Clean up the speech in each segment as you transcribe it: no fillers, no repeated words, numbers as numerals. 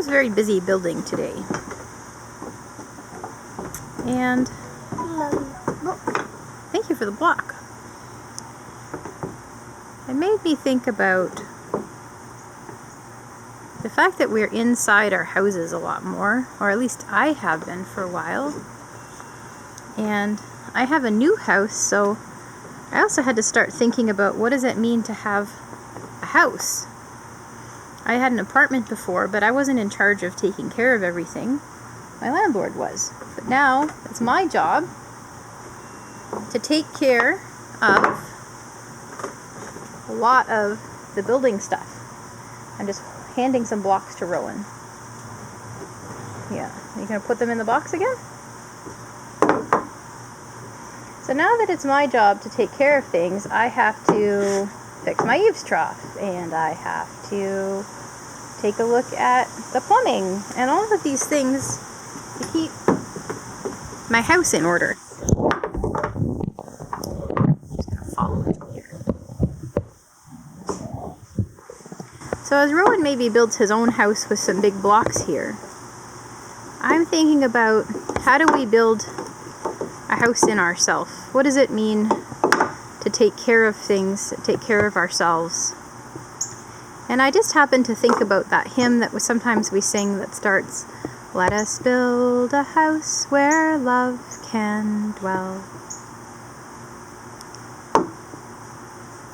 was very busy building today. And thank you for the block. It made me think about the fact that we're inside our houses a lot more, or at least I have been for a while. And I have a new house, so I also had to start thinking about what does it mean to have a house. I had an apartment before, but I wasn't in charge of taking care of everything. My landlord was. But now it's my job to take care of a lot of the building stuff. I'm just handing some blocks to Rowan. Yeah, are you gonna put them in the box again? So now that it's my job to take care of things, I have to fix my eaves trough, and I have to take a look at the plumbing, and all of these things to keep my house in order. I'm just gonna follow it from here. So as Rowan maybe builds his own house with some big blocks here, I'm thinking about how do we build a house in ourselves? What does it mean to take care of things, to take care of ourselves? And I just happened to think about that hymn that sometimes we sing that starts, "Let us build a house where love can dwell."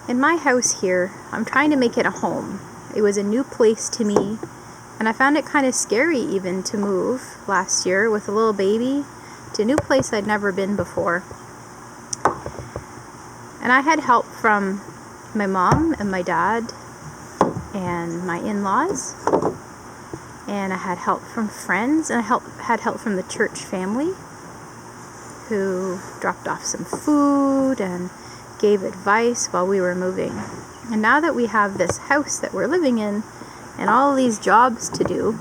In my house here, I'm trying to make it a home. It was a new place to me, and I found it kind of scary even to move last year with a little baby to a new place I'd never been before. And I had help from my mom and my dad and my in-laws, and I had help from friends, and I had help from the church family who dropped off some food and gave advice while we were moving. And now that we have this house that we're living in and all these jobs to do,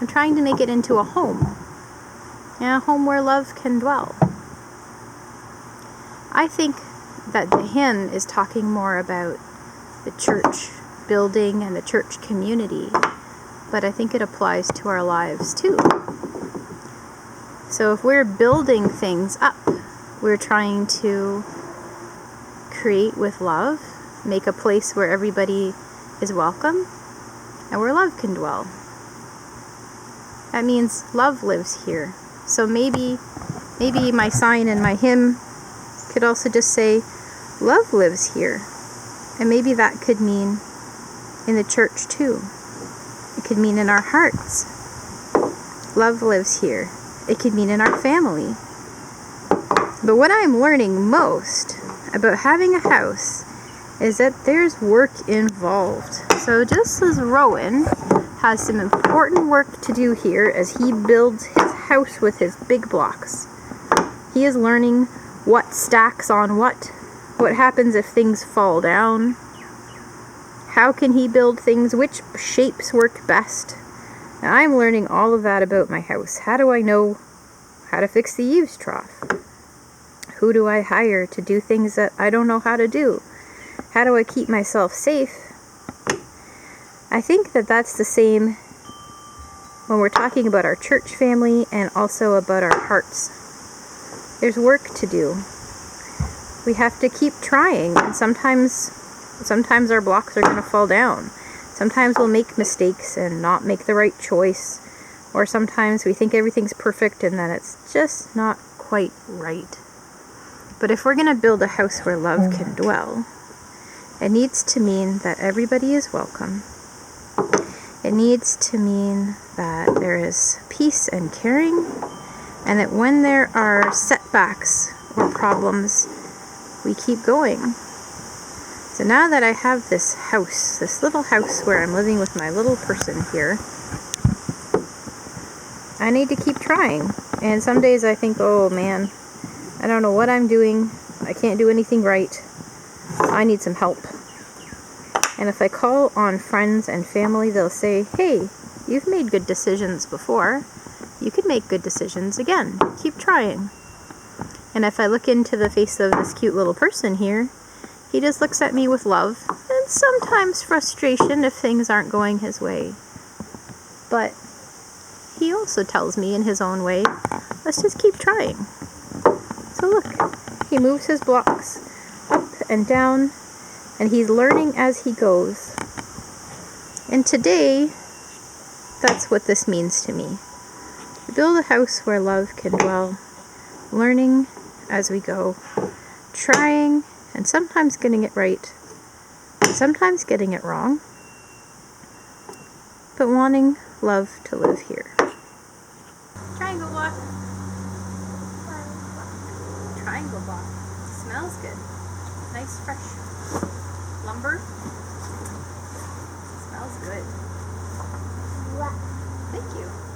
I'm trying to make it into a home, and a home where love can dwell. I think that the hymn is talking more about the church building and the church community, but I think it applies to our lives too. So if we're building things up, we're trying to create with love, make a place where everybody is welcome, and where love can dwell. That means love lives here. So maybe my sign and my hymn could also just say, love lives here. And maybe that could mean in the church too. It could mean in our hearts. Love lives here. It could mean in our family. But what I'm learning most about having a house is that there's work involved. So just as Rowan has some important work to do here as he builds his house with his big blocks, he is learning what stacks on what happens if things fall down, how can he build things, which shapes work best. Now I'm learning all of that about my house. How do I know how to fix the eaves trough? Who do I hire to do things that I don't know how to do? How do I keep myself safe? I think that that's the same when we're talking about our church family and also about our hearts. There's work to do. We have to keep trying, and sometimes our blocks are going to fall down. Sometimes we'll make mistakes and not make the right choice, or sometimes we think everything's perfect and then it's just not quite right. But if we're going to build a house where love can dwell, it needs to mean that everybody is welcome. It needs to mean that there is peace and caring, and that when there are setbacks or problems, we keep going. So now that I have this house, this little house where I'm living with my little person here, I need to keep trying. And some days I think, oh man, I don't know what I'm doing. I can't do anything right. I need some help. And if I call on friends and family, they'll say, hey, you've made good decisions before. You can make good decisions again. Keep trying. And if I look into the face of this cute little person here, he just looks at me with love and sometimes frustration if things aren't going his way. But he also tells me in his own way, let's just keep trying. So look, he moves his blocks up and down, and he's learning as he goes. And today, that's what this means to me. Build a house where love can dwell, learning as we go, trying and sometimes getting it right, sometimes getting it wrong, but wanting love to live here. Triangle block. Triangle block. Smells good. Nice fresh lumber. Smells good. Thank you.